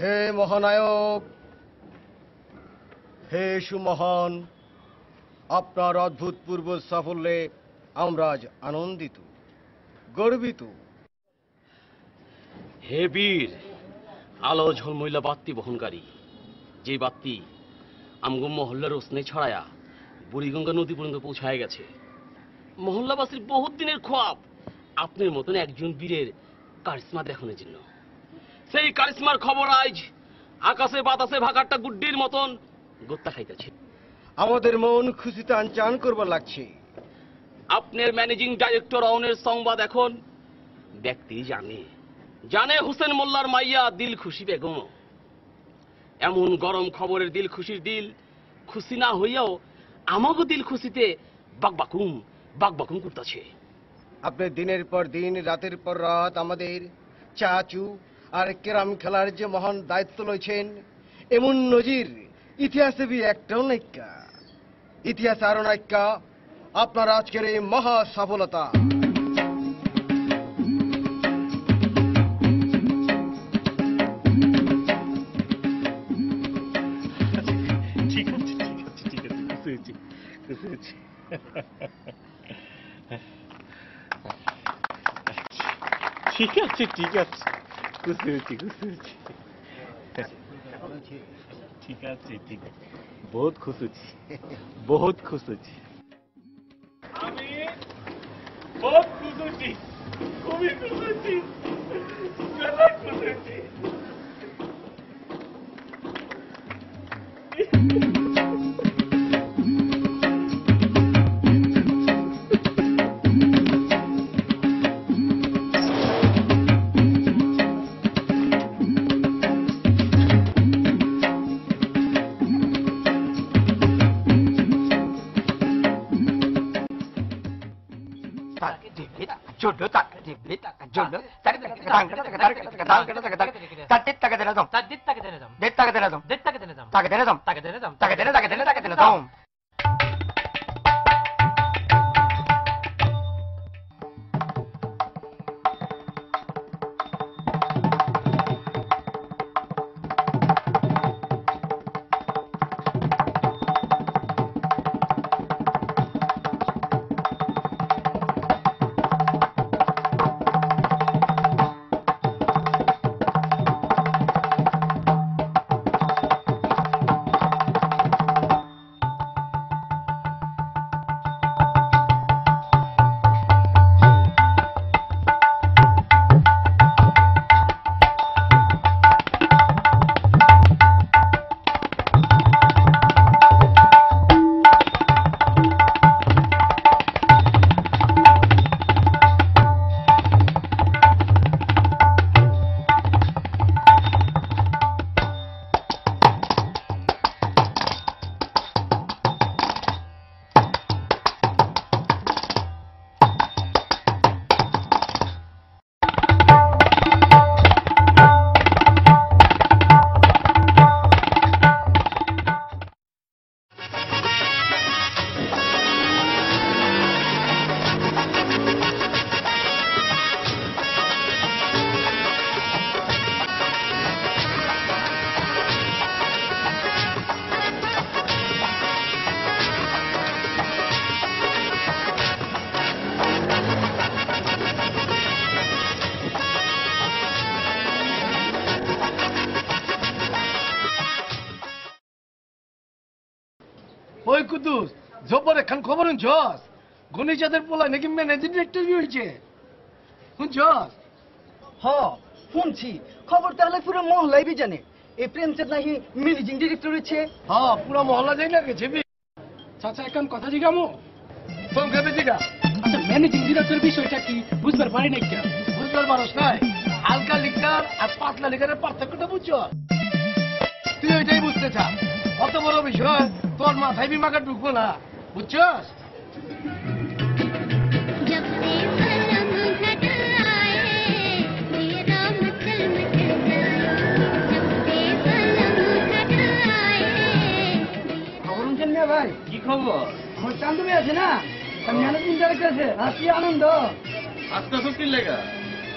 হে মহানায়ক, হে সুমহান, আপনার অভূতপূর্ব সাফল্যে আমরা আজ আনন্দিত, গর্বিত। হে বীর, আলো ঝলমইলা বাত্তি বহনকারী, যে বাত্তি আমগো মহল্লার রোশনাই ছড়ায়া বুড়িগঙ্গা নদী পর্যন্ত পৌঁছায় গেছে। মহল্লাবাসীর বহুত দিনের খোয়াব আপনার মতন একজন বীরের কারিশমা দেখানোর জন্য। সেই কারিশমার খবর আজ আকাশে বাতাসে ভাগারটা গুড্ডির মতন গোত্তা খাইতেছে। আমাদের মন খুশিতে আনচান করবার লাগছে। আপনার ম্যানেজিং ডাইরেক্টর অনের সংবাদ এখন ব্যক্তি জানে হোসেন মোল্লার মাইয়া দিল খুশি বেগম। এমন গরম খবরের দিল খুশির দিল খুশি না হইয়াও আমাকে দিল খুশিতে বাকবাকুম করতেছে। আপনি দিনের পর দিন রাতের পর রাত আমাদের চাচু আর কেরাম খেলার যে মহান দায়িত্ব লইছেন, এমন নজির ইতিহাসে বি একটাও নাইকা। ইতিহাসে আরো নাইকা আপনার আজকের এই মহা সফলতা। ঠিক আছে খুশি হয়েছি। ঠিক আছে খুশি হয়েছি। ঠিক আছে বহুত খুশি হয়েছি। আমি বহুত খুশি হয়েছি, খুবই খুশি হয়েছি, খুশি হয়েছি। ওই কুদ্দুস, জব্বর এখন খবর শুনছস? গণিচাঁদের পোলায় নাকি ম্যানেজিং ডিরেক্টর হয়েছে, শুনছস? হ শুনছি, খবর তাহলে পুরো মহল্লাই বি জানে এই প্রেমচাঁদ নাকি ম্যানেজিং ডিরেক্টর হয়েছে। হ্যাঁ, পুরা মহল্লা যাই না গেছে। চাচা এখন কথা জিগামো, সংক্ষেপে জিগা। আচ্ছা, ম্যানেজিং ডিরেক্টর বিষয়টা কি বুঝতে পারি নাই? কেন বুঝতে পারস নাই? হালকা লিকার আর পাতলা লিকারের পার্থক্যটা বুঝছো? তুই ওইটাই বুঝতে চা। অত বড় বিষয় তোর মাথায় বিমাকে ঢুকবো না, বুঝছস? ভাই কি খবর? আমার চান্দুমি আছে না, ম্যানেজিং ডিরেক্টর আছে, আজকে আনন্দ। আজকে সত্যি লেগা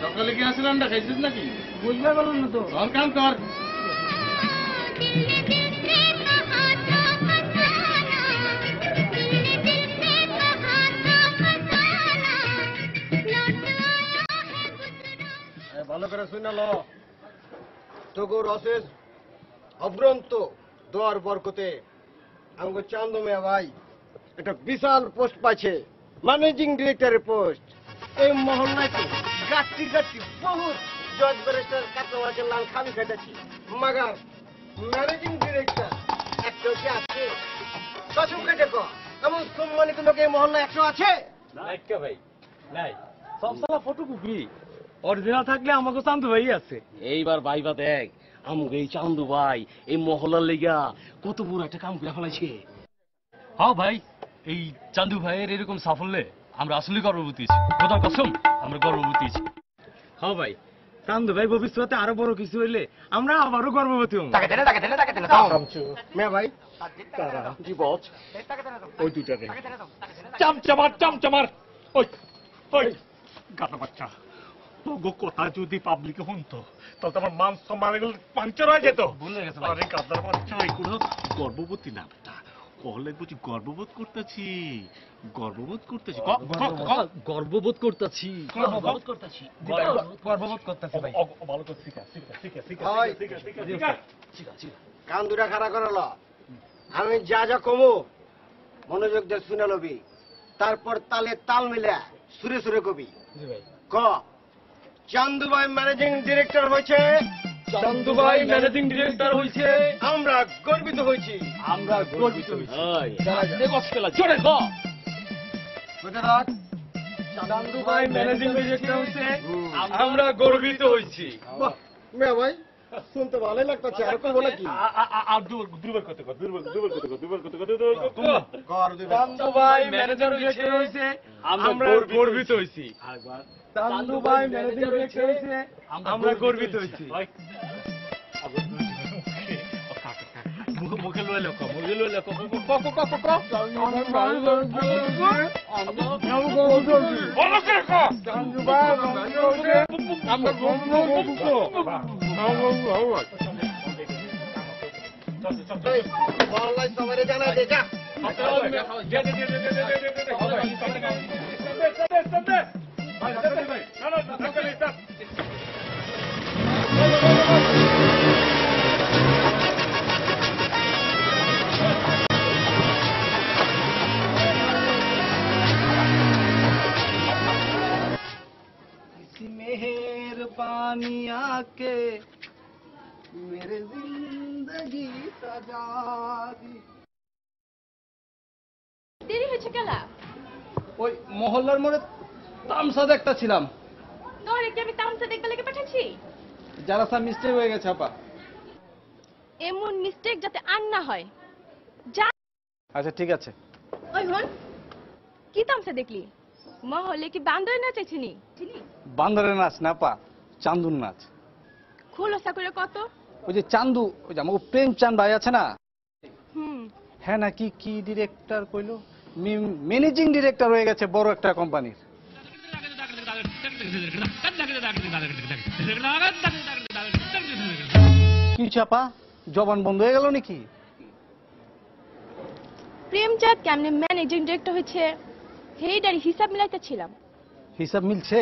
সকালে কি আসলে আন্ডা খাইছিস নাকি? বুঝতে পারলাম না তো। কাম কর, ভালো করে শুনে ল তোকে রসের অভ্রন্ত দোয়ার বরকতে আমাকে চান্দু মিয়া ভাই একটা বিশাল পোস্ট পাইছে, ম্যানেজিং ডিরেক্টরের পোস্ট। এই মহল্লায় তো গাছটি গাছটি বহুত জজ ব্যারিস্টার কাটওয়াকে লাল খামি খাইতেছি, মাগার ম্যানেজিং ডিরেক্টর একটা কি আছে? কসম করে দেখো, এমন সম্মানিত লোক এই মহল্লায় 100 আছে? নাইকা ভাই নাই সব সালা ফটোকপি অরিজিনাল থাকলে আমাকে চান্দু ভাই আছে। এইবার ভাইবা দেখ আমগো এই চান্দু ভাই এই মহল্লার লেগা কত বড় একটা কাম করে ফেলাইছে। হ্যাঁ ভাই, এই চান্দু ভাইয়ের এরকম সাফল্যে আমরা আসলে গর্ববোধ হয়েছি। খোদার কসম আমরা গর্ববোধ হয়েছি। হ্যাঁ ভাই, চান্দু ভাই ভবিষ্যতে আরো বড় কিছু হইলে আমরা আবারও গর্ববতী হব। মিয়া ভাই কি বল? ওই দুটাকে চামচামার চামচামার ওই ওই গাটা বাচ্চা তোগো কথা যদি পাবলিকে শুনতো তাহলে তো আমার মান সম্মান এগুলো পাঞ্চার হয়ে যেত। ভুলে গেছে আরে গাদার বাচ্চা এগুলো গর্ববতী নামটা কহলে বুঝি গর্ববোধ করতেছি গর্ববোধ করতেছি গর্ববোধ করতেছি গর্ববোধ করতেছি ভাই। ভালো করে শিখা শিখা শিখা শিখা হয়। শিখা শিখা শিখা কান দুটা খাড়া করাল, আমি যা যা কমু মনোযোগ দিয়ে শুনে লবি, তারপর তালে তাল মিলা সুরে সুরে কবি। ক চান্দু ভাই ম্যানেজিং ডিরেক্টর হয়েছে, চান্দু ভাই ম্যানেজিং ডিরেক্টর হইছে, আমরা গর্বিত হয়েছি। আমরা গর্বিত হইছি। জোরে ক চান্দু ভাই ম্যানেজিং ডিরেক্টর হইছে, আমরা গর্বিত হইছি। মিয়া ভাই শুনতে ভালোই লাগতেছে, আর কবো নাকি? আর দুর্বল করতে কর, দুর্বল করতে কর দুই বার। চান্দু ভাই ম্যানেজিং ডিরেক্টর হইছে, আমরা গর্বিত হইছি। চান্দু ভাই ম্যানেজিং ডিরেক্টর হইছে, আমরা গর্বিত হইছি। মুখে লয়ে লেখো, মুখে লয়ে লেখো। এই, মহল্লায় সবারে জানাই দে, যা। मेहरबानी आके मेरे जिंदगी सजा दी। দেরি হয়েছে কেলা? ওই মহল্লার মোড়ে তামসা দেখতে ছিলাম, তোরে কি আমি তামসা দেখতে লেগে পাঠাচ্ছি? যারা সব মিস্টেক হয়ে গেছে আপা। এমন মিস্টেক যাতে আর না হয়। যা। আচ্ছা ঠিক আছে। ওই হন, কি তামসা দেখলি? মহলে কি বান্দর নাচেছিনি? চিনি? বান্দরের নাচ না পা, চান্দুর নাচ। খোলসা করে কত? ওই যে চান্দু, ওই যে আমাকে প্রেম চাঁদ ভাই আছে না, হুম, হ্যাঁ নাকি কি ডিরেক্টর কইলো, ম্যানেজিং ডিরেক্টর হয়ে গেছে বড় একটা কোম্পানির। কি চাপা, জবান বন্ধ হয়ে গেল নাকি? প্রেমচাঁদ কেমনে ম্যানেজিং ডিরেক্টর হয়েছে সেইটারই হিসাব মিলাইতেছিলাম। হিসাব মিলছে?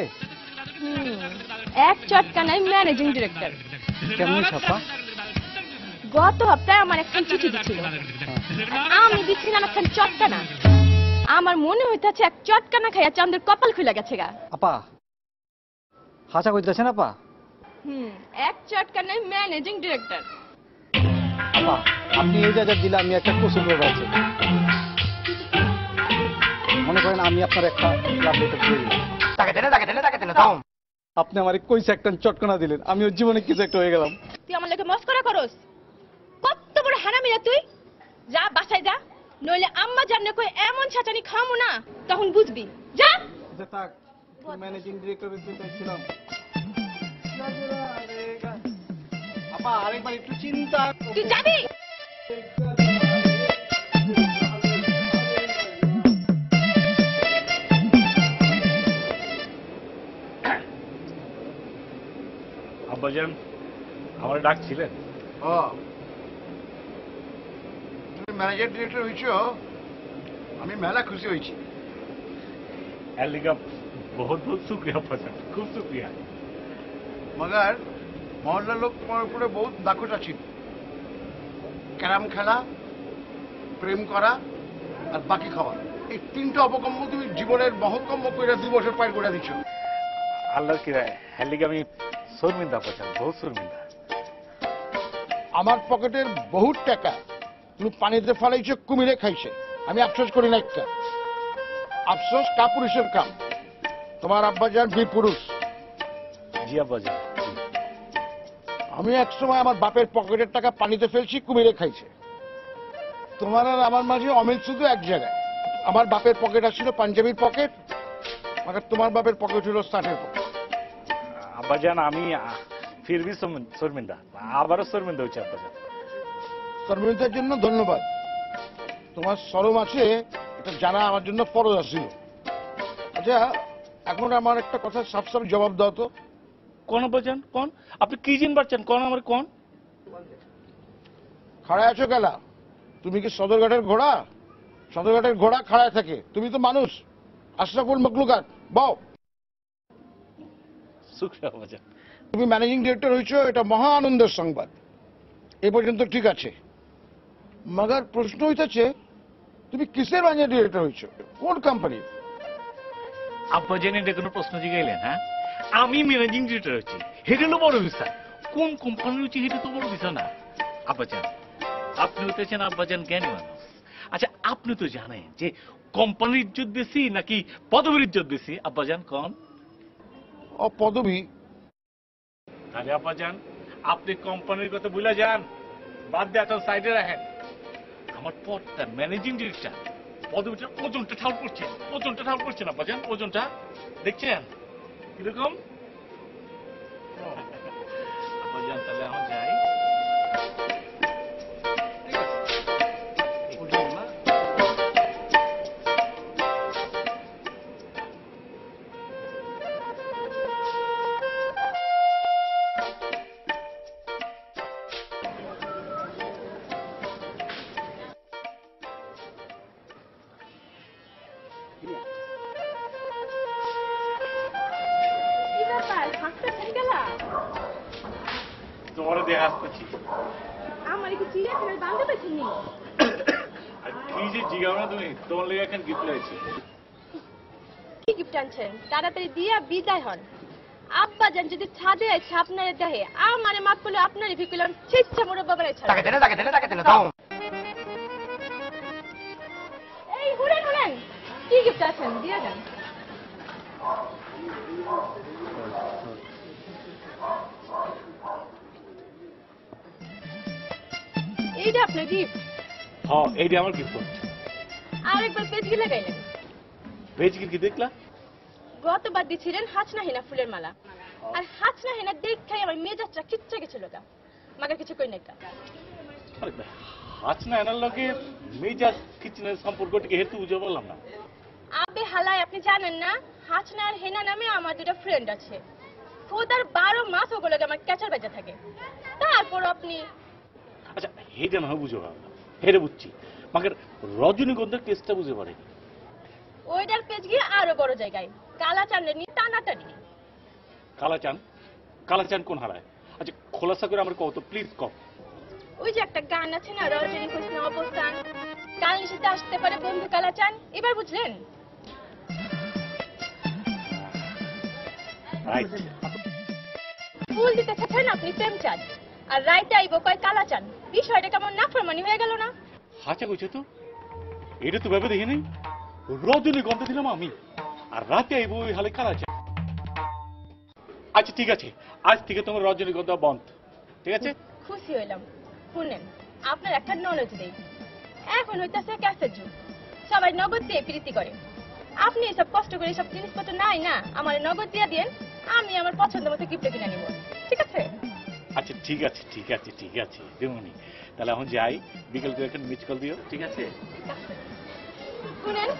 এক চটকানায় ম্যানেজিং ডিরেক্টর। কেমনি ছাপা? গত সপ্তাহে আমার একখান চিঠি দিছিল, আমি দিচ্ছিলাম একখান চটকানা। আমার মনে হইতেছে এক চটকানা খাইয়া চাঁদের কপাল খুলে গেছে গা। আপা হাসা কইতেছেন আপা? এক চটকানায় ম্যানেজিং ডিরেক্টর। আপা আপনি এই জায়গা দিলে আমি একটা কোশ্চেন করবো আছে, মনে করেন আমি আপনার একটা লাভ লেটার দিয়ে দিলাম, আপনি আমার কইছে একটা চটকনা দিলেন, আমি ওর জীবনে কিছু একটা হয়ে গেলাম। তুই আমার লোকে মস্করা করস? কত বড় হারামি রে তুই! যা বাসায় যা, নইলে আম্মা জানলে কই এমন ছাচানি খামু না, তখন বুঝবি। যা। আচ্ছা থাক, ম্যানেজিং ডিরেক্টর ছিলাম। আপা আরেকবার একটু চিন্তা। তুই যাবি? আব্বাজান আমার ডাকছিলেন? তুমি ম্যানেজার ডিরেক্টর হয়েছ, আমি মেলা খুশি হয়েছি। এলিগা বহুত বহুত শুক্রিয়া আব্বাজান, খুব শুক্রিয়া। মগার মহল্লার লোক তোমার উপরে বহুত দাক্ষট আছে। ক্যারাম খেলা, প্রেম করা আর বাকি খাওয়া, এই তিনটা অপকর্ম তুমি জীবনের মহকর্ম করে 2 বছর পার করে দিচ্ছ। আল্লাহ কি এলিগা আমি শর্মিন্দা আব্বাজান, বহুত শর্মিন্দা। আমার পকেটের বহুত টাকা তুমি পানিতে ফেলাইছো, কুমিরে খাইছে। আমি আফসোস করি না একটা। আফসোস কাপুরুষের কাম। তোমার আব্বাজান বীর পুরুষ। জি আব্বাজান। আমি একসময় আমার বাপের পকেটের টাকা পানিতে ফেলছি, কুমিরে খাইছে। তোমার আর আমার মাঝে অমিল শুধু এক জায়গায়। আমার বাপের পকেট আসছিল পাঞ্জাবির পকেট, মगर তোমার বাপের পকেট হলো ষাটের পকেট। আব্বাজান আমি ফিরবি শর্মিন্দা, আবারও শর্মিন্দা হচ্ছে আব্বাজান। শর্মিষ্ঠার জন্য ধন্যবাদ। তোমার শরম আছে এটা জানা আমার জন্য ফরজ আসছিল। আচ্ছা, এখন আমার একটা কথা সাফ সাফ জবাব দাও তো। কোন আব্বাজান কোন? আপনি কি জিন পারছেন কোন? আমার কোন? খাড়ায় আছো গেলা? তুমি কি সদরঘাটের ঘোড়া? সদরঘাটের ঘোড়া খাড়ায় থাকে, তুমি তো মানুষ। আশরাফুল মখলুকাত, বাও। শুক্রিয়া আব্বাজান। তুমি ম্যানেজিং ডিরেক্টর হয়েছো, এটা মহা আনন্দের সংবাদ। এ পর্যন্ত ঠিক আছে, মগার প্রশ্ন হইতেছে তুমি কিসের ম্যানেজিং ডিরেক্টর হয়েছো, কোন কোম্পানি? আব্বাজান এটা কোনো প্রশ্ন জিগাইলেন? হ্যাঁ, আমি ম্যানেজিং ডিরেক্টর হচ্ছি, হেটা হলো বড় বিষয়। কোন কোম্পানির হচ্ছে হেটা তো বড় বিষয় না আব্বাজান। আপনি হতেছেন আব্বাজান জ্ঞানী মানুষ। আচ্ছা, আপনি তো জানেন যে কোম্পানির ইজ্জত বেশি নাকি পদবীর ইজ্জত বেশি আব্বাজান কোন? ও পদবী। তাহলে আব্বাজান আপনি কোম্পানির কথা ভুলে যান, বাদ দিয়ে এখন সাইডে রাখেন। আমার পদটা ম্যানেজিং ডিরেক্টর, পদবিটার ওজনটা ঠাউর করছেন, ওজনটা ঠাউর করছেন আব্বাজান, ওজনটা দেখছেন কিরকম? আব্বাজান তাহলে আমার যাই। কি ব্যাপার, হাসতেছেন গেলা? তোমার দেহে আসতেছি। আমার কি চিড়িয়াখানায় বান্ধব পেয়েছেন নি? কি যে জিগাও না তুমি, তোমার লেগে এখন গিফট রয়েছে। কি গিফট আনছেন? তাড়াতাড়ি দিয়া বিদায় হন। আব্বা জান যদি ছাদে আছে আপনারে দেহে, আমারে মাফ করলে আপনারই ফিকুলাম ছিচ্ছা মোড় বাবারে ছাড়া। এই হুড়েন হুড়েন, কি গিফট আছেন দিয়া যান। এইটা আপনার গিফট? হ্যাঁ, এইটা আমার গিফট। আরেকবার পেজ গিলে গাইলেন। ভেজ কি দেখলা? গতবার দিছিলেন হাসনা হেনা ফুলের মালা, আর হাসনা হেনা দেখাই আমার মেজাজটা কিচ্ছা গেছিল গা। মাগার কিছু কই নাই গা। আরে ভাই, হাসনা এনার লগে মেজাজ কিচেনের সম্পর্কটিকে হেতু বুঝে বললাম না। আবে হালাই, আপনি জানেন না হাসনা আর হেনা নামে আমার দুটো ফ্রেন্ড আছে। খোদার 12 মাস ওগুলোকে আমার ক্যাচার বেজা থাকে। তারপর আপনি আচ্ছা, হেটা না বুঝে পারলাম, হেরে বুঝছি, মাগের রজনীগন্ধার টেস্টটা বুঝে পারেনি। ওইটার পেজ গিয়ে আরো বড় জায়গায় কালা চান্দের নিয়ে টানাটানি। কালাচান? কালাচান কোন হারায়? আচ্ছা, খোলাসা করে আমার কত প্লিজ কম। ওই যে একটা গান আছে না, রজনী কৃষ্ণ অবস্থান, কাল নিশিতে আসতে পারে বন্ধু কালাচান। এবার বুঝলেন? রাইট। ফুল দিতে চাচ্ছেন আপনি প্রেমচাঁদ, আর রাইতে আইব কয় কালাচান। বিষয়টা কেমন নাফরমানি হয়ে গেল না? হাঁচা কইছে তো, এটা তো ভেবে দেখি নেই। রজনীগন্ধা দিলাম আমি, আর রাতে আইব ওই হালে কালাচান। আচ্ছা ঠিক আছে, আজ থেকে তোমার রজনীগন্ধা বন্ধ, ঠিক আছে? খুশি হইলাম। শুনেন, আপনার একটা নলেজ দেই। এখন হইতাছে ক্যাফের যুগ, সবাই নগদ দিয়ে প্রীতি করে। আপনি এসব কষ্ট করে সব জিনিসপত্র নাই না, আমার নগদ দিয়ে দেন, আমি আমার পছন্দ মতো গিফট কিনে নিব, ঠিক আছে? আচ্ছা ঠিক আছে, ঠিক আছে, ঠিক আছে দেমনি। তাহলে এখন যাই, বিকেল করে এখন মিস কল দিও, ঠিক আছে? শুনেন,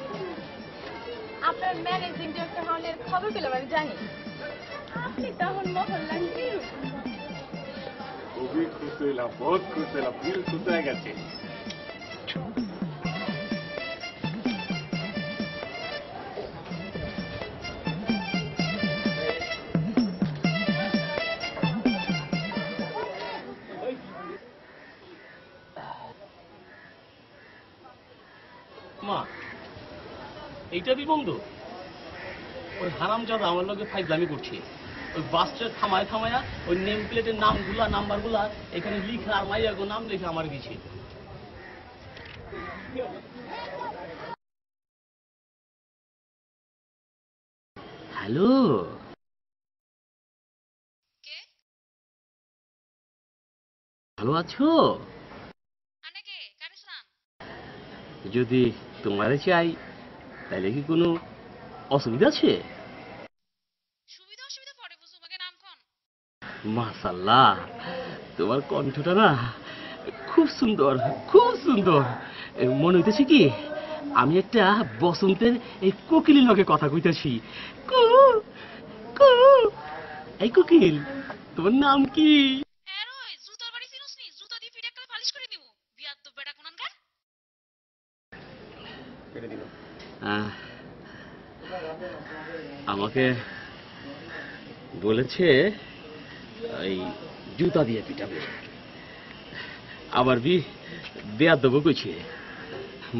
আপনার ম্যানেজিং ডিরেক্টর হওয়ার খবর পেলাম আমি জানি। আপনি তখন মহল্লার হিরো। খুবই খুশি হইলাম, বহুত খুশি হইলাম, দিল খুশি হয়ে গেছে। মা এইটা কি বন্ধু? ওই হারামজাদা আমার লগে ফাইজলামি করছে। ওই বাসটা থামায় থামায়া ওই নেম প্লেটের নামগুলা নাম্বারগুলা এখানে লিখা আর মাইয়া গো নাম লিখে আমার দিছে। হ্যালো, ভালো আছো? যদি তোমারে চাই তাহলে কি কোনো অসুবিধা আছে? মাশাআল্লাহ, তোমার কণ্ঠটা না খুব সুন্দর, খুব সুন্দর। মনে হইতেছে কি আমি একটা বসন্তের এই কোকিলের লগে কথা কইতেছি। কু কু। এই কোকিল, তোমার নাম কি? আমাকে বলেছে এই জুতা দিয়ে পিটাবে, আবার দেয়ার দেবো কইছে।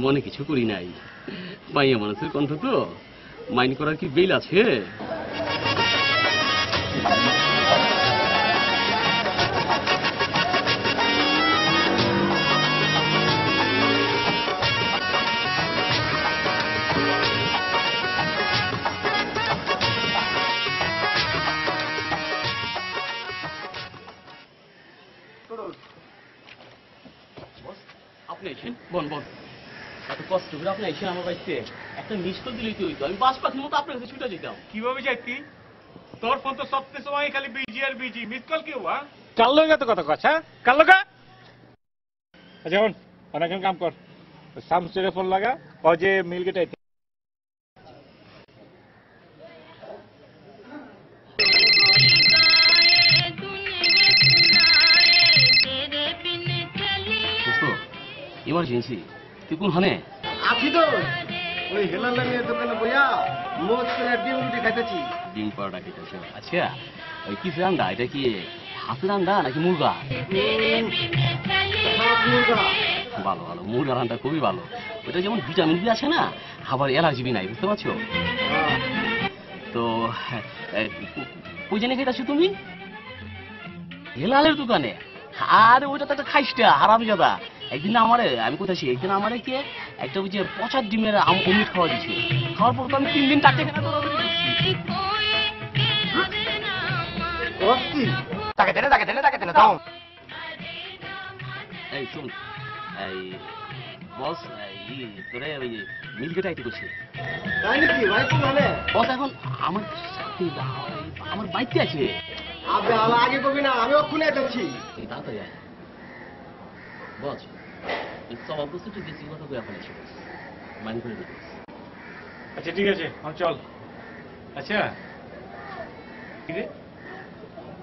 মনে কিছু করি নাই, মাইয়া মানুষের কণ্ঠ তো, মাইন্ড করার কি বেল আছে? আপনি এসেন, বন বন, এত কষ্ট করে আপনি এসেন আমার বাড়িতে, একটা মিস কল দিলেই তো হইতো, আমি বাস পাখির মতো আপনার কাছে ছুটে যেতাম। কিভাবে যাইতি? তোর ফোন তো সব সময় খালি বিজি আর বিজি, মিস কল কেউ কার লগে তো কথা কথা কার লগা? আচ্ছা হন, অনেকক্ষণ কাম কর, শামসুরে ফোন লাগা, যে মিল গেটে ইমার্জেন্সি। তুই কোন হানে? আছি তো ওই হেলাল লামিয়ার দোকানে বইয়া মোজ করে ডিম রুটি খাইতেছি। ডিম পাউডার খেতেছ? আচ্ছা, ওই কি রান্না? এটা কি হাঁসের রান্না নাকি মুরগা? ভালো ভালো, মুরগা রান্না খুবই ভালো। ওটা যেমন ভিটামিন বি আছে না, আবার অ্যালার্জি বি নাই, বুঝতে পারছো? তো কই জানি খেতেছো তুমি? হেলালের দোকানে? আরে ওইটা তো একটা খাইসটা হারামজাদা। একদিন আমারে, আমি কোথায় ছি, একদিন আমারে কে একটা ওই যে পচা ডিমের অমৃত খাওয়া দিচ্ছে। খাওয়ার পর তো আমি 3 দিন টাটকা খেতে এই শুন, এই বস তোরে ওই মিলগেটা আইতে করছে। তাই নাকি ভাই? কোন হানে? বস এখন আমার সাথে আমার বাইতে আছে। আবে আগে কবি না, আমি ওখানে যাচ্ছি। এই তাড়াতাড়ি আয় বস। এই সব অবস্থা একটু বেশি কথা করে ফেলেছি, মাইন্ড করে দিতে। আচ্ছা ঠিক আছে, চল। আচ্ছা ঠিক আছে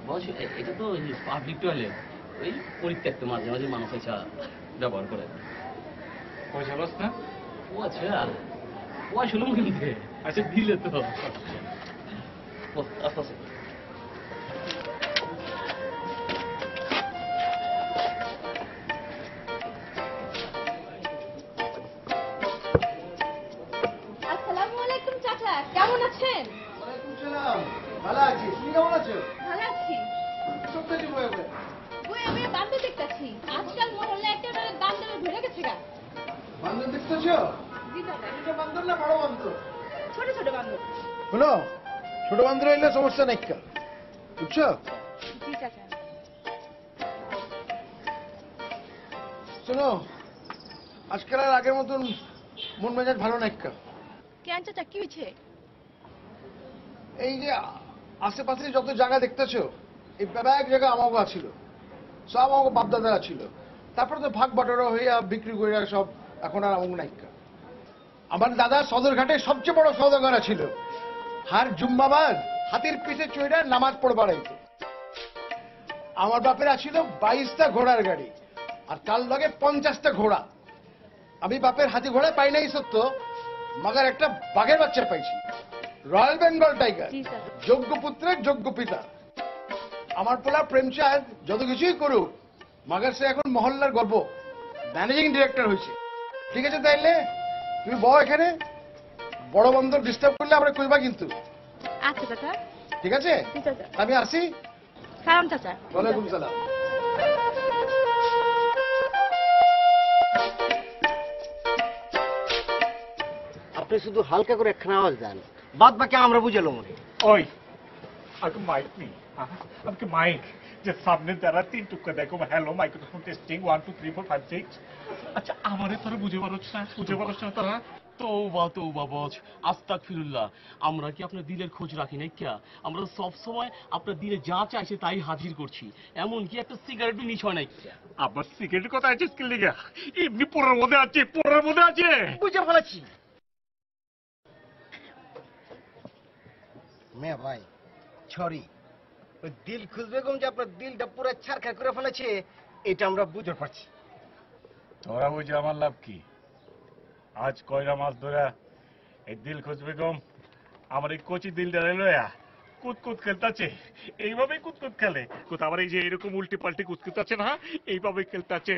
বস, এটা তো পাবলিক টয়লেট, ওই পরিত্যক্ত, মাঝে মাঝে মানুষ এসে ব্যবহার করে। পয়সা বাস না? ও আচ্ছা, পয়সা লোক কিনতে? আচ্ছা দিলে তো। আস্তে আস্তে। আসসালামু আলাইকুম চাচা, কেমন আছেন? ওয়ালাইকুম সালাম, ভালো আছি। তুমি কেমন আছো? ভালো আছি। সত্যি বয়ে বয়ে ওই আমি বান্ধব দেখতেছি, আজকাল মহল্লা একটা দাম দামে ভরে গেছে গা। বান্ধব দেখতেছো? জি চাচা। ছোট বান্ধব না বড় বান্ধব? ছোট ছোট বান্ধব। শোনো, ছোট বান্ধব হইলে সমস্যা নাই, বুঝছো? জি চাচা। শোনো, আজকাল আর আগের মতন মন মেজাজ ভালো নাই। কেন চাচা, কি হয়েছে? এই যে আশেপাশে যত জায়গা দেখতেছো, এই এক জায়গা আমাগো ছিল, সব আমাকে বাপদাদারা ছিল। তারপরে তো ভাগ বাটোয়ারা হইয়া বিক্রি করে সব এখন আর আমাকে নাইকা। আমার দাদা সদরঘাটে সবচেয়ে বড় সৌদাগরা ছিল। হার জুম্মাবাদ হাতির পিঠে চড়ে নামাজ পড়বার আইতো। আমার বাপের ছিল 22টা ঘোড়ার গাড়ি, আর তার লগে 50টা ঘোড়া। আমি বাপের হাতি ঘোড়া পাই নাই সত্য, মগর একটা বাঘের বাচ্চা পাইছি, রয়্যাল বেঙ্গল টাইগার, জি স্যার। যোগ্য পুত্রের যোগ্য পিতা। আমার পোলা প্রেমচাঁদ যত কিছুই করুক, মগর সে এখন মহল্লার গর্ব, ম্যানেজিং ডিরেক্টর হয়েছে। ঠিক আছে, তাইলে তুমি বউ এখানে, বড় বন্ধর ডিস্টার্ব করলে আমরা কইবা কিন্তু। আচ্ছা চাচা। ঠিক আছে, জি চাচা। আমি আসি। সালাম চাচা। ওয়ালাইকুম সালাম। আপনি শুধু হালকা করে একখানা আওয়াজ দেন, বাদ বাকি আমরা বুঝালো মনে। ओए आपको माइक नहीं, आपके माइक যে সামনে দ্বারা 3 টুকরা দেখো, হ্যালো মাইক্রোফোন টেস্টিং 1 2 3 4 5 6। আচ্ছা আমারে তোরা বুঝে পারছ না তোরা? তৌবা তৌবা বজ, আস্তাগফিরুল্লাহ। আমরা কি আপনার দিলের খোঁজ রাখি নাই কিয়া? আমরা সব সময় আপনার দিলে যা চাইছে তাই হাজির করছি, এমন কি একটা সিগারেটও নিছয় নাই কিয়া? আবার সিগারেটের কথা আছে স্কিল লিগা, এমনি পড়ার মধ্যে আছে। বুঝে ফেলেছি। মেয়া ভাই সরি, ওই দিল খুশ বেগম যে আপনার দিলটা পুরো ছারখার করে ফেলেছে, এটা আমরা বুঝতে পারছি। তোরা বুঝে আমার লাভ কি? আজ কয়রা মাস ধরে এই দিল খোঁজ বেগম আমার এই কচি দিলটা লয়া কুতকুত খেলতেছে, এইভাবেই কুতকুত খেলে। কোথা আবার এই যে এরকম উল্টি পাল্টি কুতকুত আছে না, এইভাবে খেলতেছে,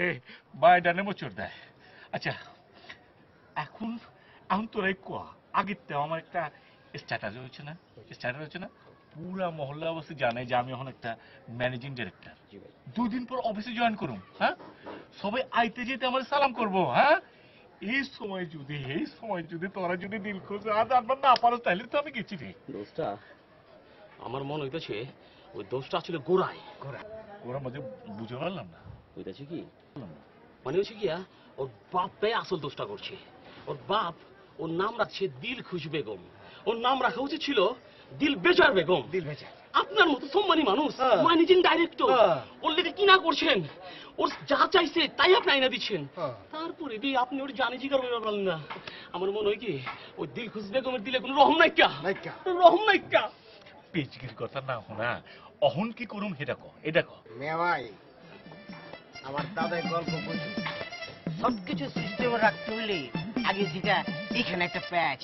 বাই ডানে মোচড় দেয়। আচ্ছা এখন এখন তোরাই কোয়া, আগের তো আমার একটা স্ট্যাটাস হয়েছে না, পুরা মহল্লা অবশ্যই জানে যে আমি এখন একটা ম্যানেজিং ডিরেক্টর। 2 দিন পর অফিসে জয়েন করুম। হ্যাঁ, সবাই আইতে যেতে আমার সালাম করবো। হ্যাঁ, এই সময় যদি তোরা যদি দিল খোঁজ আনবার না পারো, তাহলে তো আমি গেছি রে। দোষটা আমার মনে হইতেছে ওই দোষটা আসলে গোড়ায়। ওরা মাঝে বুঝে পারলাম না। হইতেছে কি মানে হচ্ছে কি, ওর বাপটাই আসল দোষটা করছে। ওর বাপ ওর নাম রাখছে দিল খুশ বেগম, ওর নাম রাখা উচিত ছিল দিল বেজার বেগম। দিল বেচা আপনার মতো সম্মানী মানুষ, হ্যাঁ। ম্যানেজিং ডাইরেক্টর, হ্যাঁ। ওর লেগে কি না করছেন, ওর যা চাইছে তাই আপনি আইনা দিচ্ছেন। হ্যাঁ। তারপরে দিয়ে আপনি ওর জানি জিগার হয়ে পারলেন না। আমার মনে হয় কি ওই দিল খুশ বেগমের দিলে কোনো রহম নাইকা, নাইকা। রহম নাইকা। পেচকির কথা না শোনা, অহন কি করুম সেটা কো, এটা কো। মেয়া ভাই, আমার দাদাই গল্প বুঝি, সবকিছু সিস্টেমে রাখতে হলে আগে যেটা এখানে একটা প্যাচ,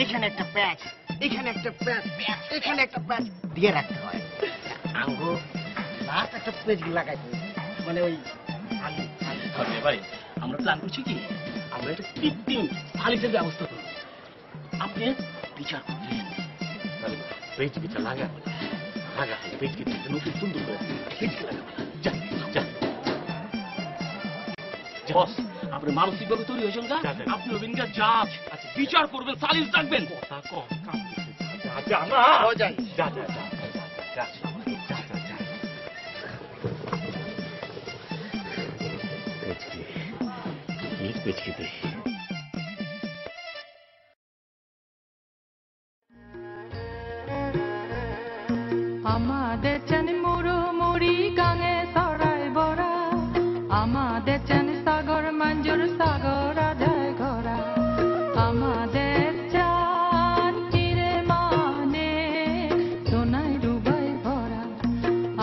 এখানে একটা প্যাচ, এখানে একটা প্যাচ, এখানে একটা প্যাচ দিয়ে রাখতে হয়। আঙ্গো লাস্ট একটা পেজ লাগাইতে হয়। মানে ওই আগে আরে ভাই, আমরা প্ল্যান করছি কি, আমরা একটা কৃত্রিম সালিসের ব্যবস্থা করব। আপনি বিচার করবেন, পেজ বিচার লাগা পেজ বিচার নতুন সুন্দর করে পেজ লাগা। যা যা বস, আপনি মানসিকভাবে তৈরি হয়েছেন না? আপনি হবেন গা জাজ, বিচার করবেন, সালিস ডাকবেন। কথা কম, কাম যা না, যাই। যা পেজকিতে আমাদের চান মুড়ো মুড়ি গাঙে সরাই বড়া, আমাদের চান সাগর মঞ্জুর সাগর আধায় ঘোরা, আমাদের চান চিরে মানে সোনায় ডুবাই ভরা,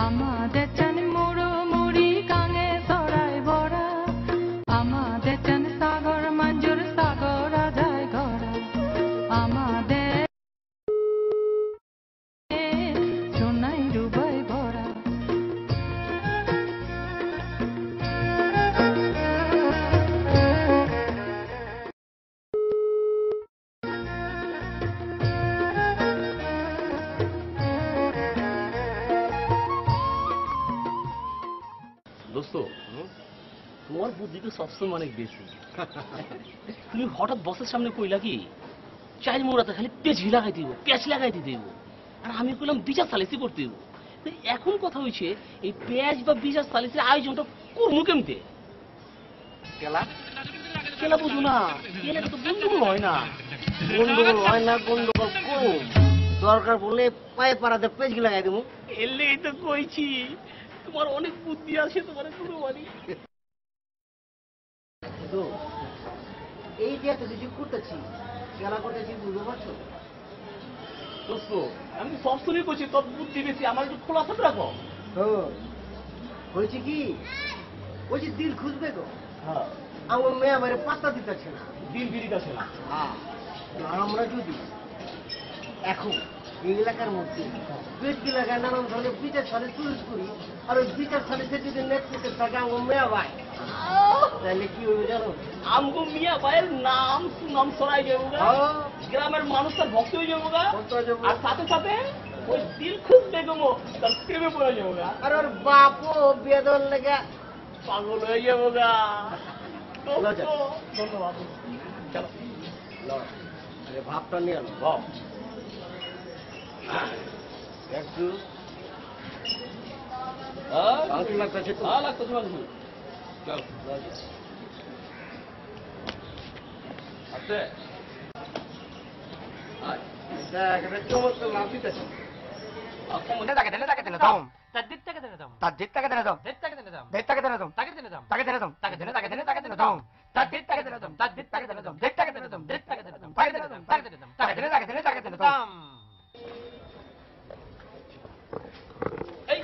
আমাদের চান মুড়ো মুড়ি গাঙে সরাই বড়া, আমাদের চান সাগর মঞ্জুর সাগর আধায় ঘোরা, আমাদের সোনায় ডুবাই ভরা। দোস্ত, তোমার বুদ্ধি তো সবসময় অনেক বেশি। তুমি হঠাৎ বসের সামনে কইলা কি চাইল মোড়াতে খালি পেঁচ লাগাই দিব, পেঁচ লাগাইতে দিব, আর আমি কইলাম বিচার সালিসি করতে দিব। এখন কথা হয়েছে এই পেঁয়াজ বা বিচার সালিসের আয়োজনটা করবো কেমতে? কেলা কেলা বুঝো না, কেলা তো গন্ডগোল হয় না। গন্ডগোল হয় না, গন্ডগোল করুন, দরকার পড়লে পায়ে পাড়াতে পেজ লাগাই দেবো। এলেই তো কইছি তোমার অনেক বুদ্ধি আছে, তোমার কোনো বাড়ি। তো এই যে এত কিছু করতেছি, খেলা করতেছি, বুঝতে পারছো? দোস্ত, আমি সব শুনে করছি তোর বুদ্ধি বেশি, আমার একটু খোলাসা রাখো। হয়েছে কি, ওই যে দিল খুঁজবে গো, আমার মেয়ে আমার পাত্তা দিতেছে না, দিল বিরিতেছে না। আর আমরা যদি এখন এই এলাকার মধ্যে ব্যক্তি এলাকায় নানান ধরনের বিচার সালে চুরিশ করি, আর ওই বিচার সালে সে যদি নেতৃত্বে থাকে আমার মেয়ে ভাই, তাহলে কি হইবে জানো? আমগো মিয়া ভাইয়ের নাম সুনাম ছড়াই যাবো গা, গ্রামের মানুষ তার ভক্ত হয়ে যাবো গা, আর সাথে সাথে ওই দিলখুশ বেগমও তার প্রেমে পড়ে যাবো গা, আর ওর বাপও বেদন লেগে পাগল হয়ে যাবো গা। লজ্জা। ধন্যবাদ। চলো আরে ভাবটা নিয়ে আলো বাহ, একটু হ্যাঁ শান্তি লাগতেছে তো? লাগতেছে ভালো। চল আছে আয় দেখ এটা চমৎকার লাভ দিতেছে। এই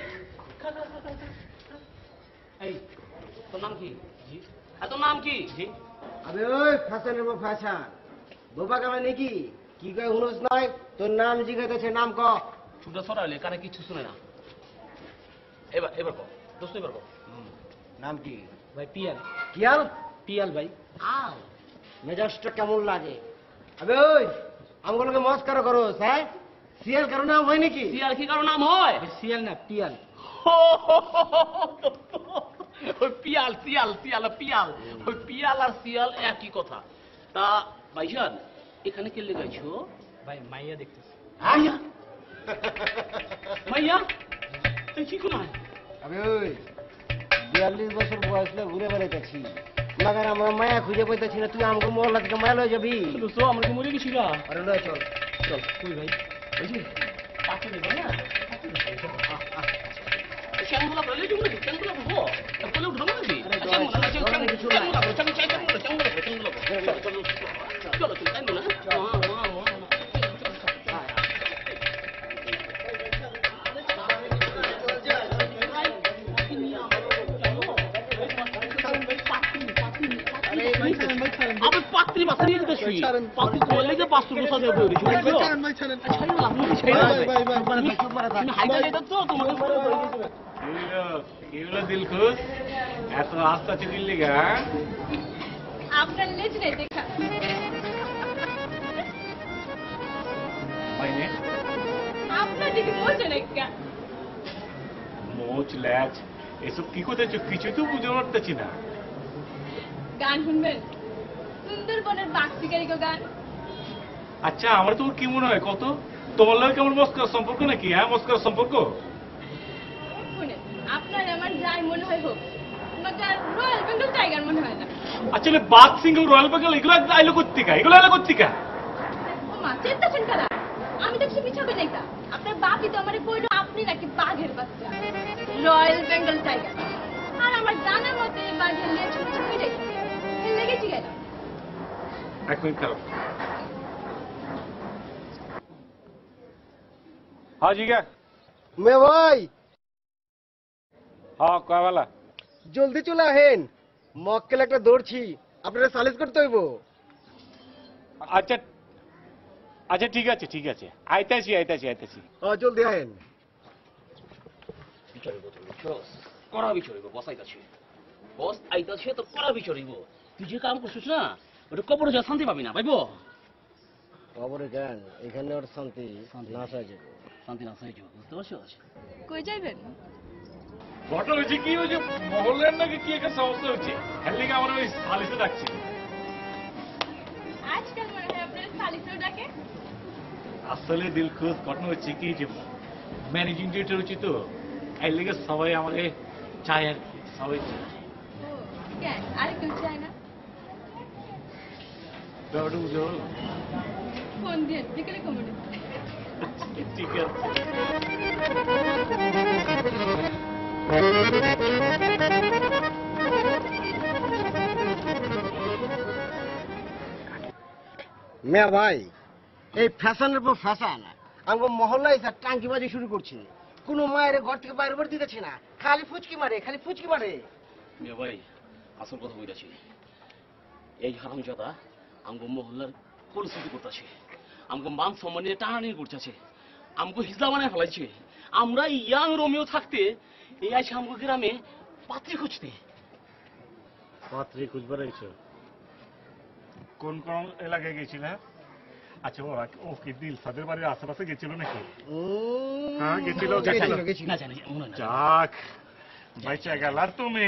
খা, খা, খা, খা, খা। এই তোর নাম কি? জি। তোর নাম কি? জি। আবে ওই ফ্যাশনের মো ফ্যাশন বোবা কামে নাকি কি কয় হুনস নয়, তোর নাম জিজ্ঞাসা নাম ক। ছুটা সরাইলে কানে কিছু শুনে না। এবার এবার কর দোস্ত, এবার কর। নাম কি? ভাই পিয়াল। কিয়াল? পিয়াল ভাই। আও মেজাজটা কেমন লাগে? আবে ওই আমগুলোকে মস্কার করো হ্যাঁ? সিয়াল কারো নাম হয় নাকি? সিয়াল কি কারো নাম হয়? সিয়াল না পিয়াল। ওই পিয়াল সিয়াল সিয়াল পিয়াল, ওই পিয়াল আর সিয়াল একই কথা। তা ভাইজান এখানে কে লেগাইছো? ভাই মাইয়া দেখতেছি। মাইয়া মাইয়া এই কি কোনা? আবে ওই 42 বছর বয়স না ঘুরে বেড়াইতেছি, মাগার আমরা মায়া খুঁজে পাইতেছি না, তুই আমাকে মহল্লা থেকে মায়া লয়ে যাবি? দোস্ত আমরা কি মরে গেছি গা? আরে লয়ে চল চল তুই ভাই ওই যে পাঁচে দেবো না, শ্যামগুলা বলে দিব নাকি? শ্যামগুলা বলবো বলে উঠবো নাকি? চলো চলো তাই না? আমি পাত্রী বাসা নিয়ে যেতেছি, পাত্রী তোলে যে 500 বছর যাবে ওই তুমি হাইটা যেতে তো তোমাকে এগুলো দিলখুশ এত আস্তে আস্তে দিল্লি গা? আপনার লেজ নেই দেখা। মাইনে আপনার দিকে বলছেন একটা মোচ ল্যাচ এসব কি করতেছো? কিছু তো বুঝতে পারতেছি না। গান শুনবেন? সুন্দরবনের বাক্সিকারি গান। আচ্ছা আমার তো কি মনে হয় কত তোমার লগে কেমন মস্কর সম্পর্ক নাকি? হ্যাঁ মস্কর সম্পর্ক? শুনেন, আপনার আমার যাই মনে হয় হোক, আমাকে রয়্যাল বেঙ্গল টাইগার মনে হয় না। আসলে বাঘ সিংহ রয়্যাল বেঙ্গল এগুলো আইলো কর্তিকা, এগুলো আইলো কর্তিকা। ও মা চেতাছেন কারা? আমি দেখছি পিছাবে নাইকা। আপনার বাপই তো আমারে কইলো আপনি নাকি বাঘের বাচ্চা, রয়্যাল বেঙ্গল টাইগার। আর আমার জানার মতে বাঘের লেজ ছোট ছোট হয়ে গেছে, লেগেছি গেল। এক মিনিট খারাপ। हाँ जी क्या? মে ভাই हाँ क्या वाला? জলদি চলে আহেন, মক্কেল একটা দৌড়ছি, আপনারা সালিশ করতে হইব। अच्छा अच्छा ठीक है ठीक है आइताছি आइताছি आइताছি। জলদি আহেন। বিচারিব তুমি বস, করা বিচারিব। বস আইতাছে, বস আইতাছে তো করা বিচারিব। তুই যে কাম করছিস না ওটা কবরে যা শান্তি পাবি না পাইবো। খবরে কেন এখানে ওর শান্তি না চাই যাবে, শান্তি না চাই যাবো, বুঝতে পারছিস? কই যাইবেন? ঘটনা হয়েছে কি হয়েছে মহল্লার নাকি কি একটা সমস্যা হচ্ছে, এর লিগে আমরা ওই সালিশে ডাকছি। আজকাল মনে হয় আপনার সালিশেও ডাকে। আসলে দিলখুশ ঘটনা হচ্ছে কি যে ম্যানেজিং ডিরেক্টর হচ্ছে তো, এর লিগে সবাই আমাকে চায় আর কি, সবাই চায়। কেন আর কেউ চায় না? ব্যাপারটা বুঝতে পারলো? ফোন দিয়ে বিকেলে কমনে। ঠিক আছে। মিয়া ভাই এই ফ্যাশনের পর ফ্যাশন আমাকে মহল্লায় স্যার টাঙ্কিবাজি শুরু করছে, কোনো মায়ের ঘর থেকে বাইরে বের দিতেছে না, খালি ফুচকি মারে খালি ফুচকি মারে। মিয়া ভাই আসল কথা বইতাছি, এই হারামজাদা আমগো মহল্লার পরিস্থিতি করতেছে, আমগো মান সম্মান নিয়ে টানাটানি করতেছে, আমগো হিজলা বানায় ফেলাইছে। আমরা ইয়াং রোমিও থাকতে এই আইসে আমগো গ্রামে পাত্রী খুঁজতে। পাত্রী খুঁজবার আইছো? কোন কোন এলাকায় গেছিল? আচ্ছা ও কি দিলশাদের বাড়ির আশেপাশে গেছিল নাকি? হ্যাঁ গেছিল। না জানি মনে না। যাক বাইচা গেল আর তুমি,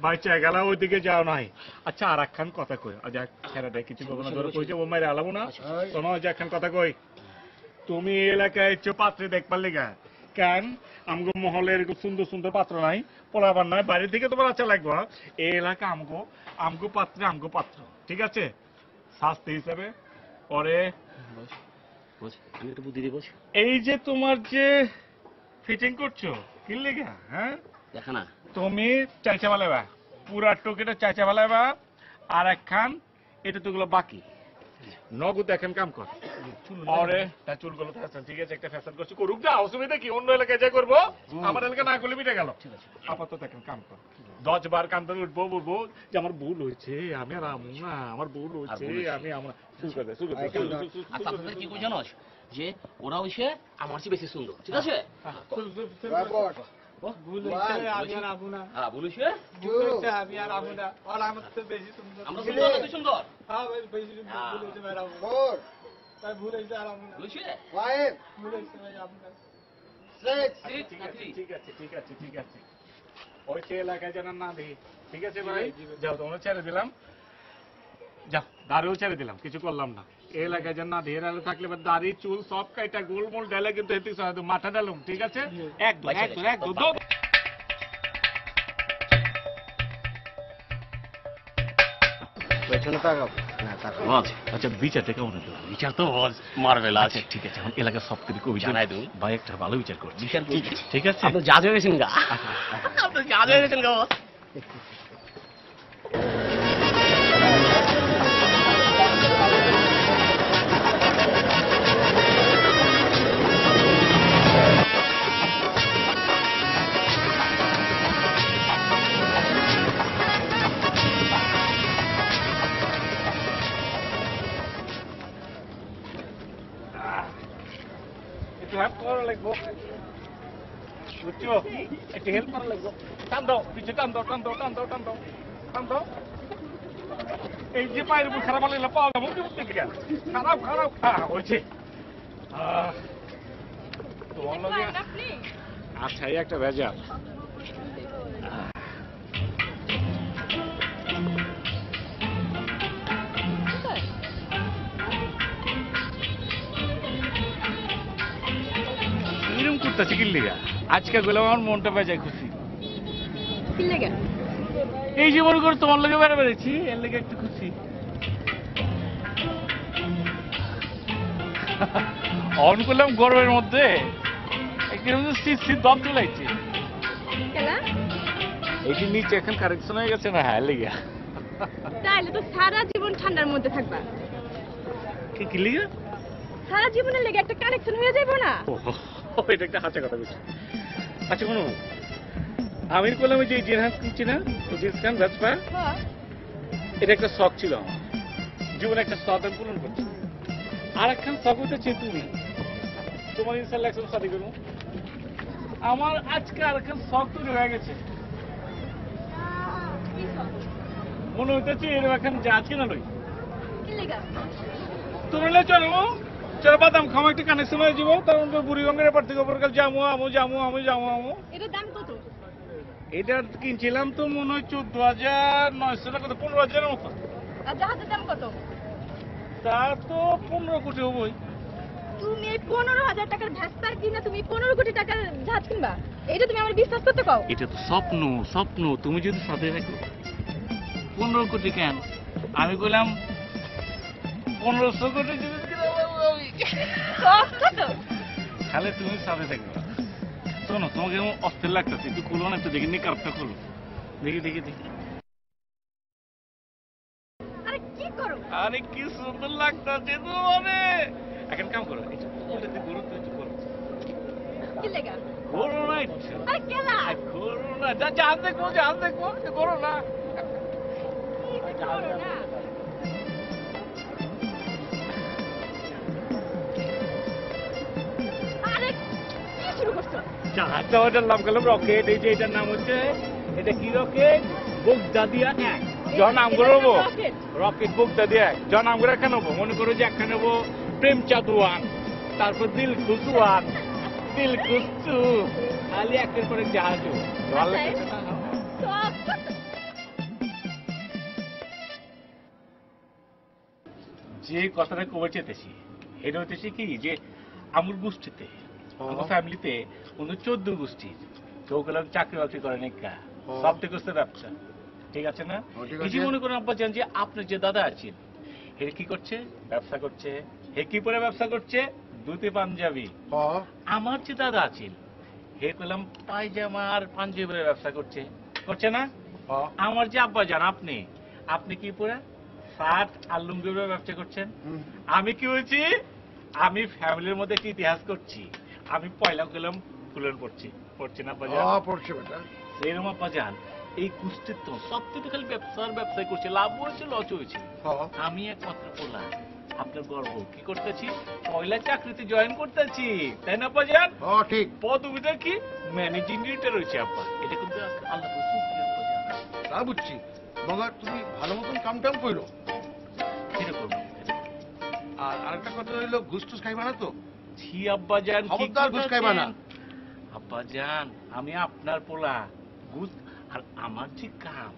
বাইচা গেল, ওইদিকে যাও নাই। আচ্ছা আর একখান কথা কই, আজ ছেড়ে কিছু গবনা ধরে কইছে ও মাইরে আলাবো না। শোনো আজ একখান কথা কই, তুমি এই এলাকায় এসছো পাত্রী দেখবার লেগা কেন? আমগো মহলে এরকম সুন্দর সুন্দর পাত্র নাই, পোলাবার নাই, বাইরে থেকে তোমার আচ্ছা লাগবে। এই এলাকা আমগো পাত্রে আমগো পাত্র, ঠিক আছে? শাস্তি হিসাবে পরে আমি একটু বুদ্ধি দিব। এই যে তোমার যে ফিটিং করছো কি লেগা? হ্যাঁ দেখা না তুমি চাইচা বালাইবা, পুরা টোকেটা চাইচা বালাইবা, আর একখান এটা তোগুলো বাকি নগদ এখন কাম কর। পরে তার চুলগুলো ফ্যাশন, ঠিক আছে? একটা ফ্যাশন করছি, করুক যা, অসুবিধা কি? অন্য এলাকায় যা করবো, আমার এলাকা না করলে মিটে গেল। আপাতত এখন কাম কর, 10 বার কাম করে উঠবো, বলবো যে আমার ভুল হয়েছে, আমি আর আমু না, আমার ভুল হয়েছে, আমি আমার শুরু করে কি কই জানোস যে ওরা হইছে আমার চেয়ে বেশি সুন্দর, ঠিক আছে? ভুল হয়েছে আমি আর আবু না। হ্যাঁ বলিছে ভুল হয়েছে আমি আর আবু না, আর আমার তো বেশি সুন্দর। আমরা সুন্দর না তুই সুন্দর? হ্যাঁ ভাই বেশি সুন্দর। ভুল হয়েছে ভাই আবু, ভাই ভুল হয়েছে আর আবু না। বলিছে ভুল হয়েছে ভাই আবু না। ঠিক আছে ঠিক আছে ঠিক আছে ঠিক আছে, ওই সে এলাকায় যেন না দেখি, ঠিক আছে ভাই? যাও তোমরা ছেড়ে দিলাম, যাও দাড়িও ছেড়ে দিলাম, কিছু করলাম না। এই এলাকায় যেন না ধীরে আলো থাকলে দাড়ি চুল সব কাইটা গোলমোল ডালে কিন্তু হেঁটে মাথা ডালুম, ঠিক আছে? একদম একদম একদম। পেছনে তাকাও না, তাকাও। আচ্ছা বিচারটা কেমন হলো? বিচার তো মারবেলা আছে। ঠিক আছে, এখন এলাকার সব থেকে কবি জানাই দেবো। ভাই একটা ভালো বিচার করছি, বিচার কি? ঠিক আছে? আপনি জাজ হয়ে গেছেন গা, আপনি জাজ হয়ে গেছেন গা। একটু হেল্প করা লাগবো, বুঝছো? একটু হেল্প করা লাগবো। টান দাও, পিছিয়ে টান দাও, টান দাও, টান দাও, টান দাও, টান দাও। এই যে পায়ের উপর খারাপ লাগলে পাওয়া যাবো খারাপ খারাপ হয়েছে। তোমার লগে আচ্ছা এই একটা ভেজাল। এরকম করতেছি কি লিগা? আজকে গেলাম আমার মনটা বেজায় খুশি। কি লাগে? এই যে মনে করো তোমার লগে বেড়া বেড়েছি, এর লেগে একটু খুশি। অন করলাম গরমের মধ্যে একদম শীত শীত দম চলাইছে। কেলা? এই যে নিচে এখন কারেকশন হয়ে গেছে না, হ্যাঁ লেগে। তাহলে তো সারা জীবন ঠান্ডার মধ্যে থাকবা। কি লিগা? সারা জীবনের লেগে একটা কানেকশন হয়ে যাইবো না? এটা একটা হাসা কথা বলছি। আচ্ছা কোনো আমি করলাম যে জিন্স কিনছি না, জিন্স প্যান্ট রাজপা, এটা একটা শখ ছিল আমার জীবনে, একটা শখ আমি পূরণ করছি। আর একখান শখ হইতেছে তুমি, তোমার ইনশাল্লাহ একসাথে শাদি করবো। আমার আজকে আর একখান শখ তৈরি হয়ে গেছে, মনে হইতেছে এরকম এখন জাহাজ কিনা লই। কি লেগা? তুমি চলো চলো বাদাম খাওয়া একটা কানেকশন হয়ে যাবো, তখন বুড়িগঙ্গের এপার থেকে ওপর কাল যাবো আমু যাবো আমু যাবো আমু। এটার দাম কত? এটা কিনছিলাম তো মনে হয় 14,900 টাকা, 15,000 এর মতো। আর জাহাজের দাম কত? তা তো 15 কোটি হবই। তুমি এই 15,000 টাকার ভ্যাসপার কিনা তুমি 15 কোটি টাকার জাহাজ কিনবা? এটা তুমি আমার বিশ্বাস করতে পাও? এটা তো স্বপ্ন, স্বপ্ন। তুমি যদি সাথে রাখো 15 কোটি কেন? আমি বললাম 1500 কোটি যদি তাহলে তুমি সাথে থাকবে। শোনো তোমাকে এমন অস্থির লাগতেছে, একটু খুলো না, একটু দেখি নি কাপটা খুলো, দেখি দেখি দেখি। আরে কি করো? আরে কি সুন্দর লাগতেছে তোমারে। এখন কাম করো, একটু ঘুরো তো, একটু ঘুরো। কি লেগা? ঘুরো না একটু। আরে কেলা? ঘুরো না, জাহাজ দেখবো, জাহাজ দেখবো, ঘুরো না। আরে কি শুরু করছো? জাহাজটা ওটার নাম করলাম রকেট। এই যে এটার নাম হচ্ছে, এটা কি রকেট? বুকদাদিয়া 1। যখন নাম করবো রকেট বুকদাদিয়া 1, যখন নাম করে একটা নেবো, মনে করো যে একটা নেবো প্রেমচাঁদ 1, তারপর দিলখুশ 1, দিলখুশ 2, খালি একের পরে জাহাজও ভালো লাগছে না? যে কথাটা কবে চেতেছি এটা হইতেছি কি, যে আমার গোষ্ঠীতে, আমার ফ্যামিলিতে 14 গোষ্ঠী, কেউ গেলাম চাকরি বাকরি করে নাকি, সব থেকে হচ্ছে ব্যবসা। ঠিক আছে না? এই যে মনে করেন আব্বা জান যে আপনার যে দাদা আছেন, হে কি করছে? ব্যবসা করছে। হে কি পরে ব্যবসা করছে? ধুতি পাঞ্জাবি। আমার যে দাদা আছেন, হে কলাম পায়জামা আর পাঞ্জাবির ব্যবসা করছে, করছে না? আমার যে আব্বা জান আপনি, আপনি কি পরে? শার্ট আর লুঙ্গির ব্যবসা করছেন। আমি কি বলছি? আমি ফ্যামিলির মধ্যে একটা ইতিহাস করছি। আমি পয়লা গেলাম ফুলের পড়ছি, পড়ছি না বাজার? পড়ছে বেটা। এরকম আপা যান এই কুষ্টির তো সব থেকে খালি ব্যবসায় করছে, লাভ হয়েছে লস হয়েছে। আমি একমাত্র পোলা, আপনার গর্ব কি করতেছি? পয়লা চাকরিতে জয়েন করতেছি, তাই না আপা যান? ঠিক। পদবিটা কি? ম্যানেজিং ডিরেক্টর হয়েছে আপা। এটা কিন্তু আল্লাহ তা বুঝছি। মগার তুমি ভালো মতন কাম টাম করো। কিরকম? আর আরেকটা কথা হইলো, ঘুষ টুস খাইবা না তো? ছি আব্বা জান, খবরদার ঘুষ খাইবা না। আব্বা জান আমি আপনার পোলা, ঘুষ আর আমার যে কাম,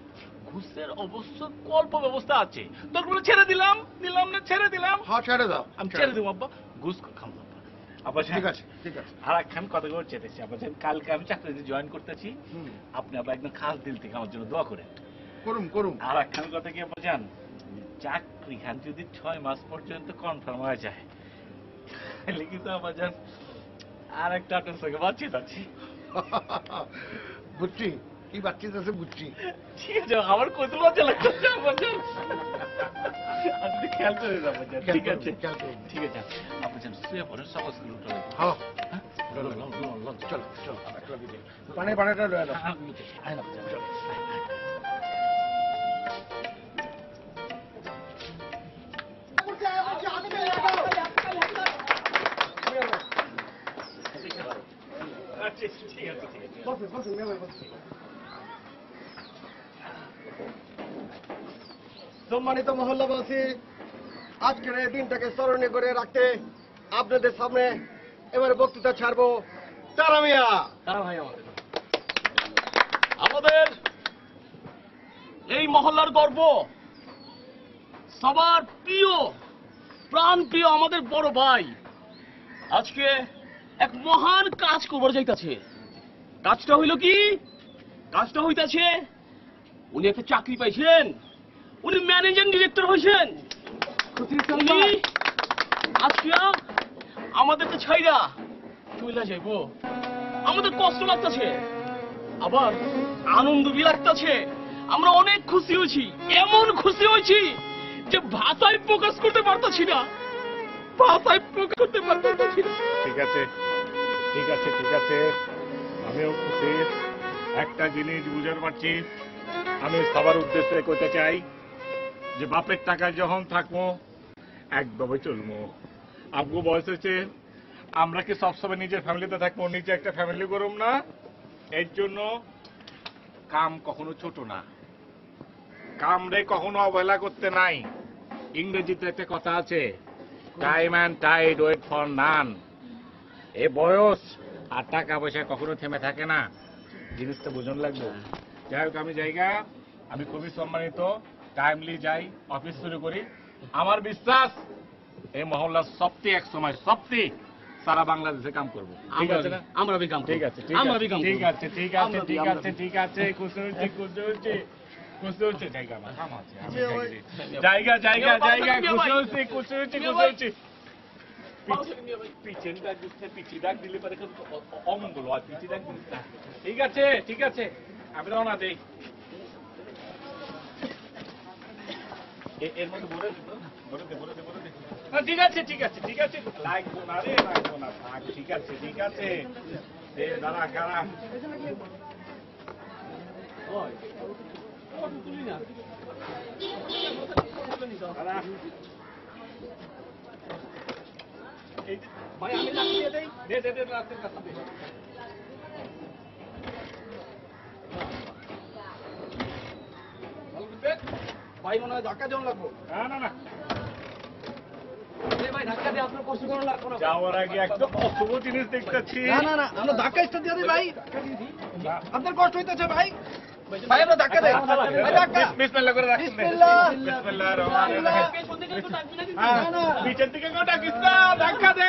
ঘুষের অবশ্য অল্প ব্যবস্থা আছে। তোর বলে ছেড়ে দিলাম, দিলাম না ছেড়ে দিলাম। হ্যাঁ ছেড়ে দাও। আমি ছেড়ে দেবো আব্বা, ঘুষ খাম আব্বা। আব্বা ঠিক আছে, ঠিক আছে। আর একখান কথা বলে চেতেছি আব্বা জান, কালকে আমি চাকরিতে জয়েন করতেছি। আপনি আবার একদম খাস দিল থেকে আমার জন্য দোয়া করেন। করুম করুম। আর একখান কথা কি আব্বা জান, চাকরি খান যদি 6 মাস পর্যন্ত কনফার্ম হয়ে যায়, তাহলে কিন্তু আব্বা জান আর একটা আপনার সঙ্গে বাতচিত আছে। বুঝছি কি বাতচিত আছে, বুঝছি। ঠিক আছে, আমার কত লজ্জা লাগছে আব্বা জান। আপনি খেয়াল করে যাবেন। ঠিক আছে, ঠিক আছে আব্বা জান, শুয়ে পড়ে সকাল সকাল উঠে হ্যাঁ চলো চলো, পানিটা লয়ে দাও। সম্মানিত মহল্লাবাসী, আজকের এই দিনটাকে স্মরণীয় করে রাখতে আপনাদের সামনে এবারে বক্তৃতা ছাড়বো তারা মিয়া। আমাদের এই মহল্লার গর্ব, সবার প্রিয়, প্রাণ প্রিয় আমাদের বড় ভাই আজকে এক মহান কাজ করবার যাইতাছে। কাজটা হইল কি? কাজটা হইতাছে উনি একটা চাকরি পাইছেন, উনি ম্যানেজিং ডিরেক্টর হয়েছেন। উনি আজকে আমাদেরকে ছাইরা চইলা যাইব। আমাদের কষ্ট লাগতেছে, আবার আনন্দ বি লাগতেছে। আমরা অনেক খুশি হয়েছি, এমন খুশি হয়েছি যে ভাষায় প্রকাশ করতে পারতাছি না, ভাষায় প্রকাশ করতে পারতাছি না। ঠিক আছে, ঠিক আছে, ঠিক আছে, আমিও খুশি। একটা জিনিস বুঝতে পারছি, আমি সবার উদ্দেশ্যে করতে চাই যে বাপের টাকায় যখন থাকবো একভাবে চলবো। আমগো বয়স হয়েছে, আমরা কি সবসময় নিজের ফ্যামিলিতে থাকবো, নিজে একটা ফ্যামিলি করুম না? এর জন্য কাম কখনো ছোট না, কাম রে কখনো অবহেলা করতে নাই। ইংরেজিতে একটা কথা আছে, time and tide wait for none. এ বয়স আর টাকা পয়সা কখনো থেমে থাকে না, জিনিসটা বোঝন লাগবে। যাই হোক, আমি জায়গা, আমি খুবই সম্মানিত, টাইমলি যাই, অফিস শুরু করি। আমার বিশ্বাস এই মহল্লার সবচেয়ে এক সময় সবচেয়ে সারা বাংলাদেশে কাম করবো। ঠিক আছে না? আমরা বি কাম, ঠিক আছে, ঠিক আমরা আছে, বি কাম, ঠিক আছে, ঠিক আছে, ঠিক আছে, ঠিক আছে, খুশি হচ্ছে, খুশি হচ্ছে, খুশি হচ্ছে। জায়গা আমার কাম আছে, আমি জায়গা জায়গা জায়গা খুশি হচ্ছে, খুশি হচ্ছে, খুশি হচ্ছে। পিছন ডাক দিচ্ছে, পিছি ডাক দিলে পরে অমঙ্গল হয়, পিছি ডাক দিচ্ছে। ঠিক আছে, ঠিক আছে, আমি রওনা দেই। এর মধ্যে বলে দিত, বলে দে, বলে দে, বলে দে। ঠিক আছে, ঠিক আছে, ঠিক আছে, লাগবো না রে, লাগবো না, থাক, ঠিক আছে, ঠিক আছে। দাঁড়া, কারা তুলি না ভাই আমি লাঠি দিয়ে দেই দে লাঠির কাছে দে ভাই মনে হয় ধাক্কা দেওয়া লাগবো না ভাই ধাক্কা দিয়ে আপনার কষ্ট করা লাগবো না যাওয়ার আগে একদম অশুভ জিনিস দেখতেছি। না আমরা ধাক্কা স্টার্ট দিয়ে দিই ভাই আপনার কষ্ট হইতেছে ভাই ভাই আমরা ধাক্কা দেই ভাই ধাক্কা বিসমিল্লাহ করে রাখেন। বিসমিল্লাহির রহমানির রহিম। নিচের দিকে গোটা কিস্তা ধাক্কা দে।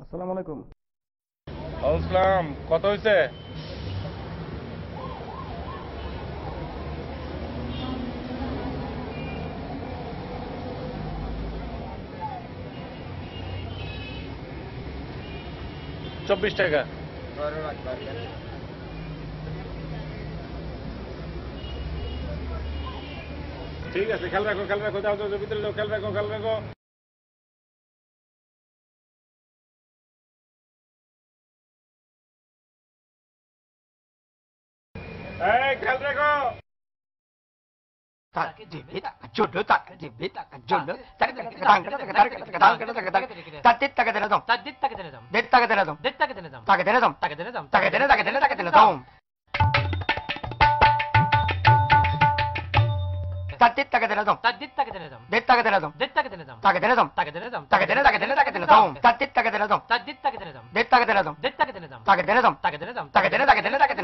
আসসালামু আলাইকুম আসসালাম, কত হয়েছে? $24 ঠিক আছে, খেয়াল রাখো যাও ভিতরে যাও, খেয়াল রাখো এই খেয়াল রাখো।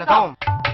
Dum.